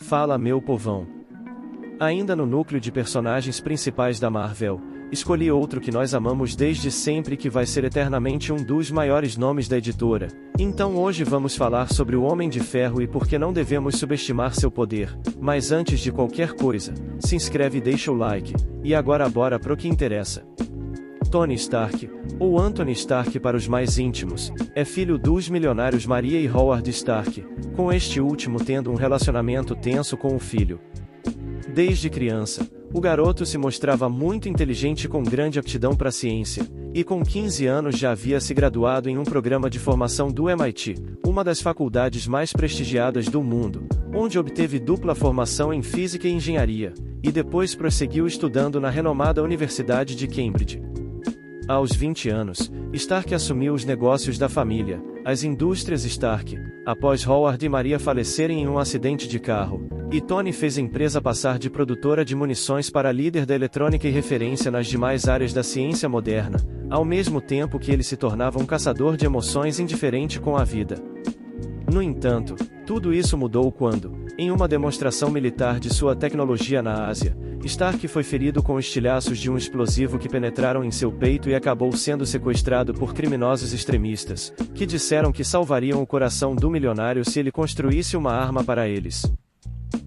Fala meu povão. Ainda no núcleo de personagens principais da Marvel, escolhi outro que nós amamos desde sempre e que vai ser eternamente um dos maiores nomes da editora. Então hoje vamos falar sobre o Homem de Ferro e por que não devemos subestimar seu poder. Mas antes de qualquer coisa, se inscreve e deixa o like. E agora bora pro que interessa. Tony Stark, ou Anthony Stark para os mais íntimos, é filho dos milionários Maria e Howard Stark, com este último tendo um relacionamento tenso com o filho. Desde criança, o garoto se mostrava muito inteligente com grande aptidão para a ciência, e com 15 anos já havia se graduado em um programa de formação do MIT, uma das faculdades mais prestigiadas do mundo, onde obteve dupla formação em física e engenharia, e depois prosseguiu estudando na renomada Universidade de Cambridge. Aos 20 anos, Stark assumiu os negócios da família, as indústrias Stark, após Howard e Maria falecerem em um acidente de carro, e Tony fez a empresa passar de produtora de munições para líder da eletrônica e referência nas demais áreas da ciência moderna, ao mesmo tempo que ele se tornava um caçador de emoções indiferente com a vida. No entanto, tudo isso mudou quando, em uma demonstração militar de sua tecnologia na Ásia, Stark foi ferido com estilhaços de um explosivo que penetraram em seu peito e acabou sendo sequestrado por criminosos extremistas, que disseram que salvariam o coração do milionário se ele construísse uma arma para eles.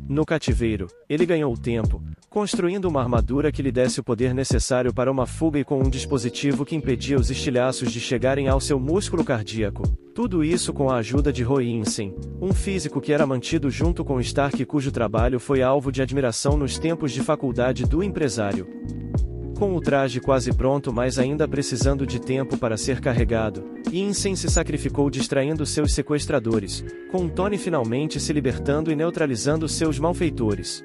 No cativeiro, ele ganhou tempo, construindo uma armadura que lhe desse o poder necessário para uma fuga e com um dispositivo que impedia os estilhaços de chegarem ao seu músculo cardíaco. Tudo isso com a ajuda de Roy Insane, um físico que era mantido junto com Stark cujo trabalho foi alvo de admiração nos tempos de faculdade do empresário. Com o traje quase pronto mas ainda precisando de tempo para ser carregado, Insane se sacrificou distraindo seus sequestradores, com Tony finalmente se libertando e neutralizando seus malfeitores.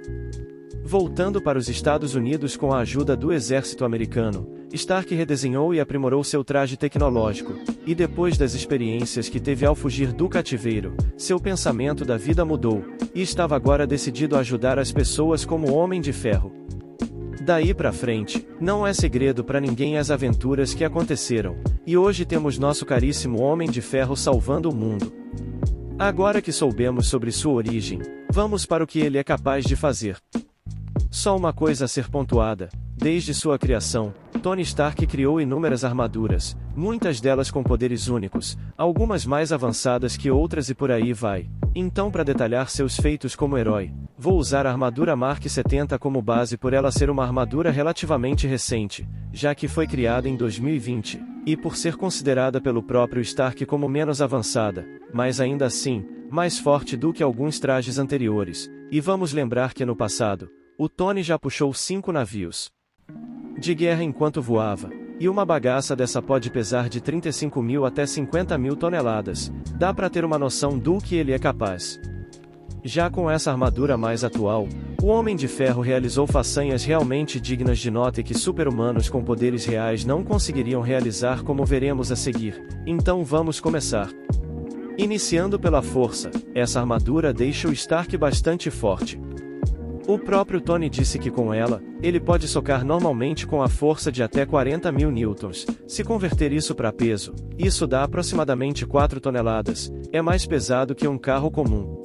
Voltando para os Estados Unidos com a ajuda do exército americano, Stark redesenhou e aprimorou seu traje tecnológico, e depois das experiências que teve ao fugir do cativeiro, seu pensamento da vida mudou, e estava agora decidido a ajudar as pessoas como Homem de Ferro. Daí pra frente, não é segredo para ninguém as aventuras que aconteceram, e hoje temos nosso caríssimo Homem de Ferro salvando o mundo. Agora que soubemos sobre sua origem, vamos para o que ele é capaz de fazer. Só uma coisa a ser pontuada: desde sua criação, Tony Stark criou inúmeras armaduras, muitas delas com poderes únicos, algumas mais avançadas que outras e por aí vai. Então, para detalhar seus feitos como herói, vou usar a armadura Mark 70 como base por ela ser uma armadura relativamente recente, já que foi criada em 2020, e por ser considerada pelo próprio Stark como menos avançada, mas ainda assim, mais forte do que alguns trajes anteriores. E vamos lembrar que no passado, o Tony já puxou 5 navios de guerra enquanto voava, e uma bagaça dessa pode pesar de 35.000 até 50.000 toneladas, dá pra ter uma noção do que ele é capaz. Já com essa armadura mais atual, o Homem de Ferro realizou façanhas realmente dignas de nota e que super-humanos com poderes reais não conseguiriam realizar, como veremos a seguir. Então vamos começar. Iniciando pela força, essa armadura deixa o Stark bastante forte. O próprio Tony disse que com ela, ele pode socar normalmente com a força de até 40.000 newtons. Se converter isso para peso, isso dá aproximadamente 4 toneladas, é mais pesado que um carro comum.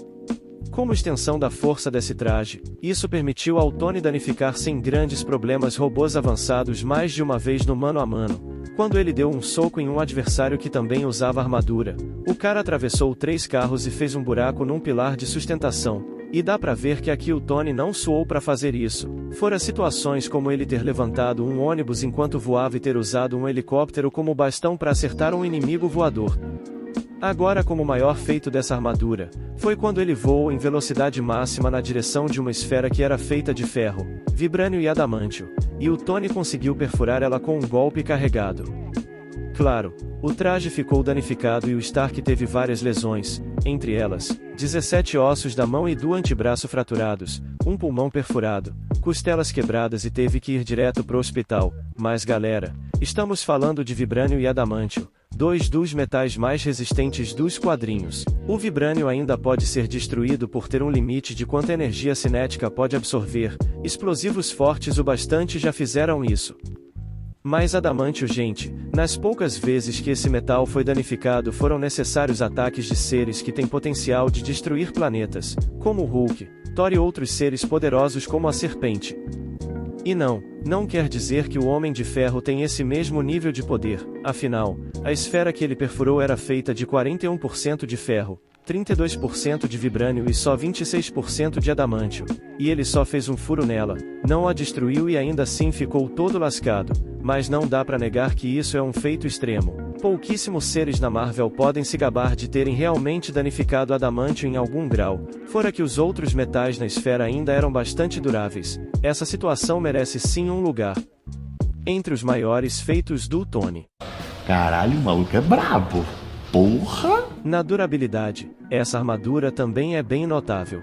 Como extensão da força desse traje, isso permitiu ao Tony danificar sem grandes problemas robôs avançados mais de uma vez no mano a mano. Quando ele deu um soco em um adversário que também usava armadura, o cara atravessou 3 carros e fez um buraco num pilar de sustentação. E dá pra ver que aqui o Tony não suou pra fazer isso. Fora situações como ele ter levantado um ônibus enquanto voava e ter usado um helicóptero como bastão pra acertar um inimigo voador. Agora, como o maior feito dessa armadura, foi quando ele voou em velocidade máxima na direção de uma esfera que era feita de ferro, vibrânio e adamantio, e o Tony conseguiu perfurar ela com um golpe carregado. Claro, o traje ficou danificado e o Stark teve várias lesões, entre elas, 17 ossos da mão e do antebraço fraturados, um pulmão perfurado, costelas quebradas e teve que ir direto pro hospital. Mas galera, estamos falando de vibrânio e adamantio, 2 dos metais mais resistentes dos quadrinhos. O vibrânio ainda pode ser destruído por ter um limite de quanta energia cinética pode absorver, explosivos fortes o bastante já fizeram isso. Mas adamantio, gente, nas poucas vezes que esse metal foi danificado foram necessários ataques de seres que têm potencial de destruir planetas, como o Hulk, Thor e outros seres poderosos como a serpente. E não quer dizer que o Homem de Ferro tem esse mesmo nível de poder, afinal, a esfera que ele perfurou era feita de 41% de ferro, 32% de vibrânio e só 26% de adamantio, e ele só fez um furo nela, não a destruiu e ainda assim ficou todo lascado, mas não dá pra negar que isso é um feito extremo. Pouquíssimos seres na Marvel podem se gabar de terem realmente danificado adamantio em algum grau, fora que os outros metais na esfera ainda eram bastante duráveis. Essa situação merece sim um lugar entre os maiores feitos do Tony. Caralho, o maluco é brabo. Porra! Na durabilidade, essa armadura também é bem notável.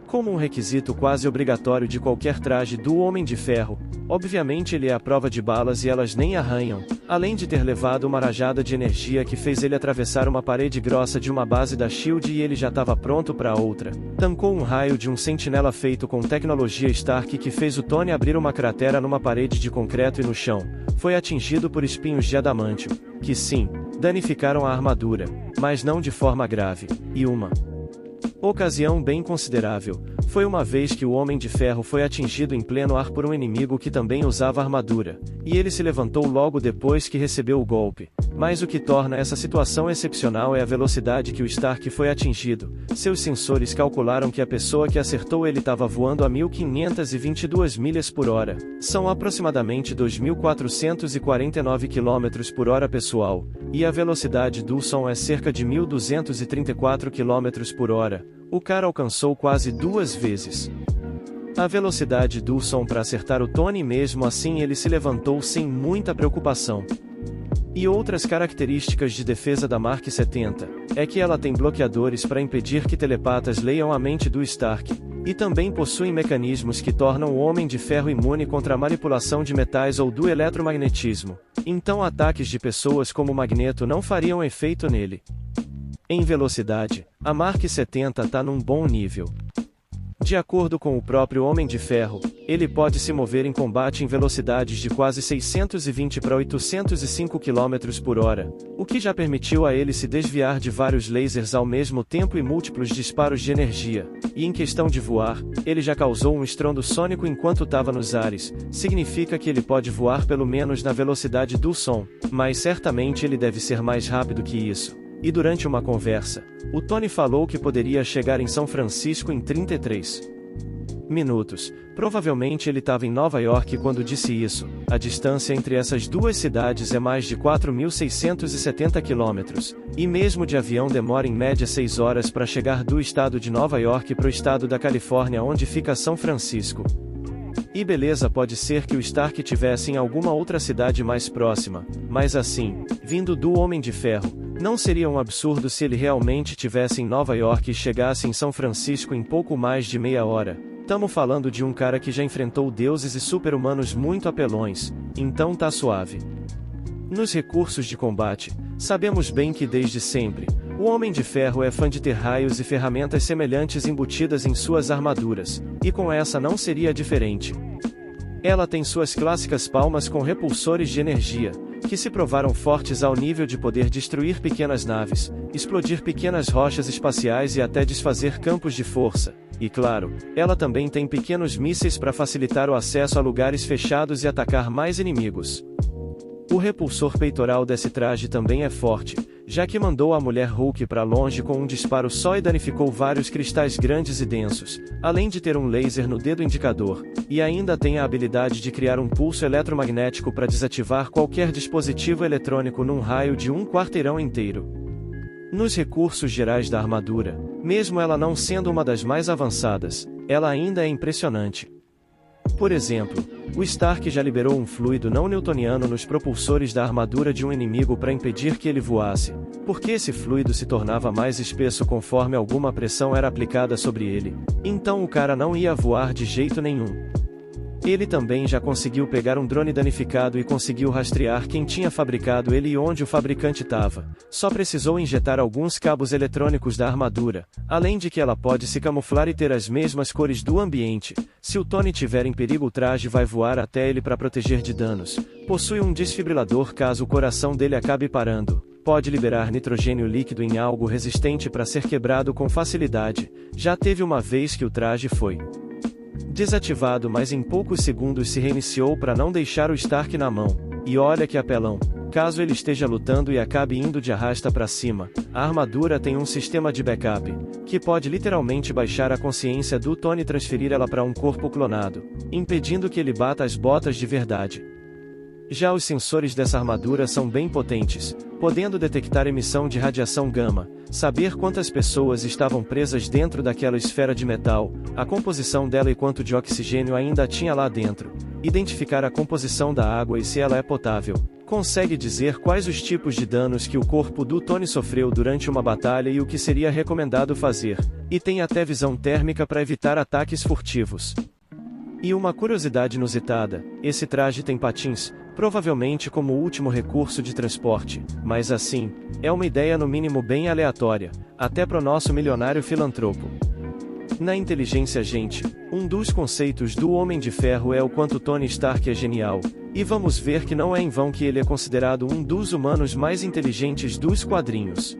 Como um requisito quase obrigatório de qualquer traje do Homem de Ferro, obviamente ele é à prova de balas e elas nem arranham, além de ter levado uma rajada de energia que fez ele atravessar uma parede grossa de uma base da SHIELD e ele já estava pronto para outra. Tancou um raio de um sentinela feito com tecnologia Stark que fez o Tony abrir uma cratera numa parede de concreto e no chão. Foi atingido por espinhos de adamantio, que sim, danificaram a armadura, mas não de forma grave, e uma ocasião bem considerável, foi uma vez que o Homem de Ferro foi atingido em pleno ar por um inimigo que também usava armadura, e ele se levantou logo depois que recebeu o golpe. Mas o que torna essa situação excepcional é a velocidade que o Stark foi atingido. Seus sensores calcularam que a pessoa que acertou ele estava voando a 1.522 milhas por hora. São aproximadamente 2.449 km por hora pessoal, e a velocidade do som é cerca de 1.234 km por hora. O cara alcançou quase 2 vezes a velocidade do som para acertar o Tony, mesmo assim ele se levantou sem muita preocupação. E outras características de defesa da Mark 70 é que ela tem bloqueadores para impedir que telepatas leiam a mente do Stark, e também possui mecanismos que tornam o Homem de Ferro imune contra a manipulação de metais ou do eletromagnetismo. Então ataques de pessoas como Magneto não fariam efeito nele. Em velocidade, a Mark 70 está num bom nível. De acordo com o próprio Homem de Ferro, ele pode se mover em combate em velocidades de quase 620 para 805 km por hora, o que já permitiu a ele se desviar de vários lasers ao mesmo tempo e múltiplos disparos de energia. E em questão de voar, ele já causou um estrondo sônico enquanto estava nos ares. Significa que ele pode voar pelo menos na velocidade do som, mas certamente ele deve ser mais rápido que isso. E durante uma conversa, o Tony falou que poderia chegar em São Francisco em 33 minutos. Provavelmente ele estava em Nova York quando disse isso. A distância entre essas duas cidades é mais de 4.670 km, e mesmo de avião demora em média 6 horas para chegar do estado de Nova York para o estado da Califórnia onde fica São Francisco. E beleza, pode ser que o Stark tivesse em alguma outra cidade mais próxima, mas assim, vindo do Homem de Ferro, não seria um absurdo se ele realmente tivesse em Nova York e chegasse em São Francisco em pouco mais de meia hora. Tamo falando de um cara que já enfrentou deuses e super-humanos muito apelões, então tá suave. Nos recursos de combate, sabemos bem que desde sempre, o Homem de Ferro é fã de ter raios e ferramentas semelhantes embutidas em suas armaduras, e com essa não seria diferente. Ela tem suas clássicas palmas com repulsores de energia, que se provaram fortes ao nível de poder destruir pequenas naves, explodir pequenas rochas espaciais e até desfazer campos de força. E claro, ela também tem pequenos mísseis para facilitar o acesso a lugares fechados e atacar mais inimigos. O repulsor peitoral desse traje também é forte, já que mandou a mulher Hulk para longe com um disparo só e danificou vários cristais grandes e densos, além de ter um laser no dedo indicador, e ainda tem a habilidade de criar um pulso eletromagnético para desativar qualquer dispositivo eletrônico num raio de um quarteirão inteiro. Nos recursos gerais da armadura, mesmo ela não sendo uma das mais avançadas, ela ainda é impressionante. Por exemplo, o Stark já liberou um fluido não newtoniano nos propulsores da armadura de um inimigo para impedir que ele voasse, porque esse fluido se tornava mais espesso conforme alguma pressão era aplicada sobre ele, então o cara não ia voar de jeito nenhum. Ele também já conseguiu pegar um drone danificado e conseguiu rastrear quem tinha fabricado ele e onde o fabricante estava. Só precisou injetar alguns cabos eletrônicos da armadura, além de que ela pode se camuflar e ter as mesmas cores do ambiente. Se o Tony tiver em perigo, o traje vai voar até ele para proteger de danos. Possui um desfibrilador caso o coração dele acabe parando. pode liberar nitrogênio líquido em algo resistente para ser quebrado com facilidade. Já teve uma vez que o traje foi desativado, mas em poucos segundos se reiniciou para não deixar o Stark na mão. E olha que apelão. Caso ele esteja lutando e acabe indo de arrasta para cima, a armadura tem um sistema de backup, que pode literalmente baixar a consciência do Tony e transferir ela para um corpo clonado, impedindo que ele bata as botas de verdade. Já os sensores dessa armadura são bem potentes, podendo detectar emissão de radiação gama, saber quantas pessoas estavam presas dentro daquela esfera de metal, a composição dela e quanto de oxigênio ainda tinha lá dentro, identificar a composição da água e se ela é potável, consegue dizer quais os tipos de danos que o corpo do Tony sofreu durante uma batalha e o que seria recomendado fazer, e tem até visão térmica para evitar ataques furtivos. E uma curiosidade inusitada, esse traje tem patins, provavelmente como último recurso de transporte, mas assim, é uma ideia no mínimo bem aleatória, até pro nosso milionário filantropo. Na inteligência gente, um dos conceitos do Homem de Ferro é o quanto Tony Stark é genial, e vamos ver que não é em vão que ele é considerado um dos humanos mais inteligentes dos quadrinhos.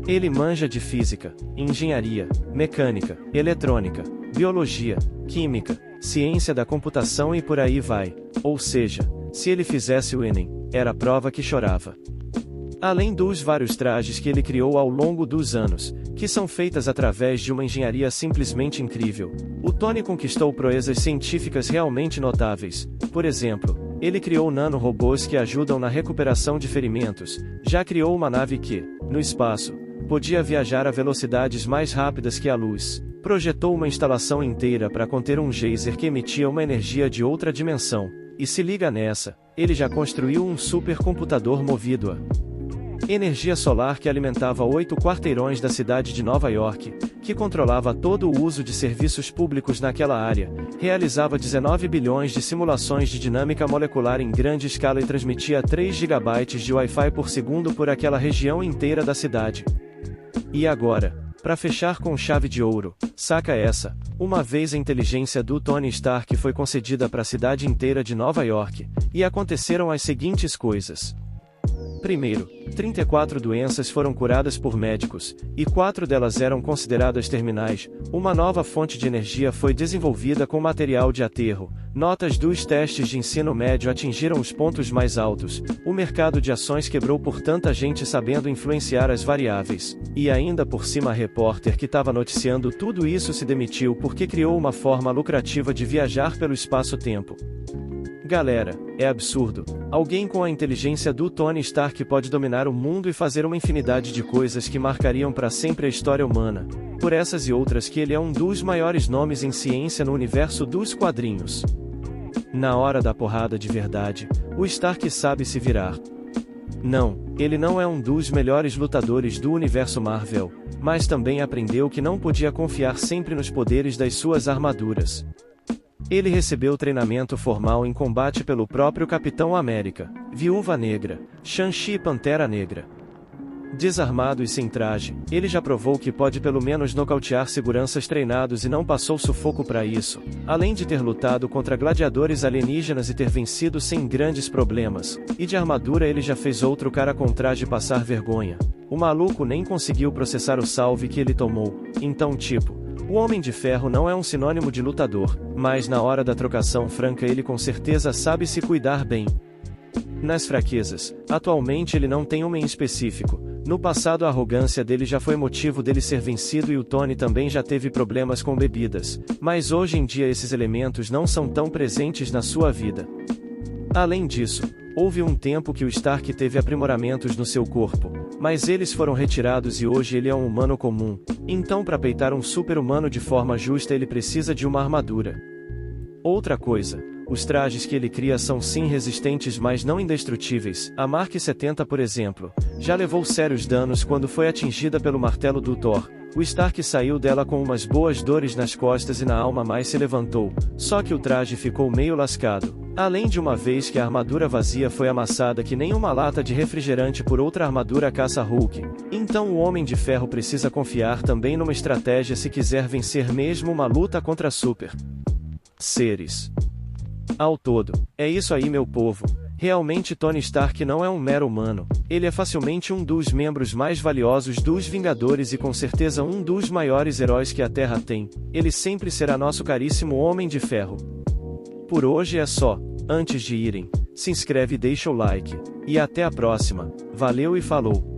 Ele manja de física, engenharia, mecânica, eletrônica, biologia, química, ciência da computação e por aí vai, ou seja, se ele fizesse o Enem, era a prova que chorava. Além dos vários trajes que ele criou ao longo dos anos, que são feitas através de uma engenharia simplesmente incrível, o Tony conquistou proezas científicas realmente notáveis. Por exemplo, ele criou nanorobôs que ajudam na recuperação de ferimentos, já criou uma nave que, no espaço, podia viajar a velocidades mais rápidas que a luz, projetou uma instalação inteira para conter um geyser que emitia uma energia de outra dimensão, e se liga nessa, ele já construiu um supercomputador movido a energia solar que alimentava 8 quarteirões da cidade de Nova York, que controlava todo o uso de serviços públicos naquela área, realizava 19 bilhões de simulações de dinâmica molecular em grande escala e transmitia 3 gigabytes de Wi-Fi por segundo por aquela região inteira da cidade. E agora, para fechar com chave de ouro, saca essa, uma vez a inteligência do Tony Stark foi concedida para a cidade inteira de Nova York, e aconteceram as seguintes coisas. Primeiro, 34 doenças foram curadas por médicos, e 4 delas eram consideradas terminais. Uma nova fonte de energia foi desenvolvida com material de aterro. Notas dos testes de ensino médio atingiram os pontos mais altos. O mercado de ações quebrou por tanta gente sabendo influenciar as variáveis. E ainda por cima a repórter que estava noticiando tudo isso se demitiu porque criou uma forma lucrativa de viajar pelo espaço-tempo. Galera, é absurdo. Alguém com a inteligência do Tony Stark pode dominar o mundo e fazer uma infinidade de coisas que marcariam para sempre a história humana. Por essas e outras que ele é um dos maiores nomes em ciência no universo dos quadrinhos. Na hora da porrada de verdade, o Stark sabe se virar. Não, ele não é um dos melhores lutadores do universo Marvel, mas também aprendeu que não podia confiar sempre nos poderes das suas armaduras. Ele recebeu treinamento formal em combate pelo próprio Capitão América, Viúva Negra, Shang-Chi e Pantera Negra. Desarmado e sem traje, ele já provou que pode pelo menos nocautear seguranças treinados e não passou sufoco para isso, além de ter lutado contra gladiadores alienígenas e ter vencido sem grandes problemas, e de armadura ele já fez outro cara com traje passar vergonha. O maluco nem conseguiu processar o salve que ele tomou, então tipo, o Homem de Ferro não é um sinônimo de lutador, mas na hora da trocação franca ele com certeza sabe se cuidar bem. Nas fraquezas, atualmente ele não tem uma em específico. No passado a arrogância dele já foi motivo dele ser vencido e o Tony também já teve problemas com bebidas, mas hoje em dia esses elementos não são tão presentes na sua vida. Além disso, houve um tempo que o Stark teve aprimoramentos no seu corpo, mas eles foram retirados e hoje ele é um humano comum, então para peitar um super-humano de forma justa ele precisa de uma armadura. Outra coisa, os trajes que ele cria são sim resistentes mas não indestrutíveis. A Mark 70 por exemplo, já levou sérios danos quando foi atingida pelo martelo do Thor. O Stark saiu dela com umas boas dores nas costas e na alma mas se levantou, só que o traje ficou meio lascado. Além de uma vez que a armadura vazia foi amassada que nem uma lata de refrigerante por outra armadura caça-Hulk. Então o Homem de Ferro precisa confiar também numa estratégia se quiser vencer mesmo uma luta contra super seres. Ao todo, é isso aí meu povo. Realmente Tony Stark não é um mero humano, ele é facilmente um dos membros mais valiosos dos Vingadores e com certeza um dos maiores heróis que a Terra tem, ele sempre será nosso caríssimo Homem de Ferro. Por hoje é só, antes de irem, se inscreve e deixa o like, e até a próxima, valeu e falou!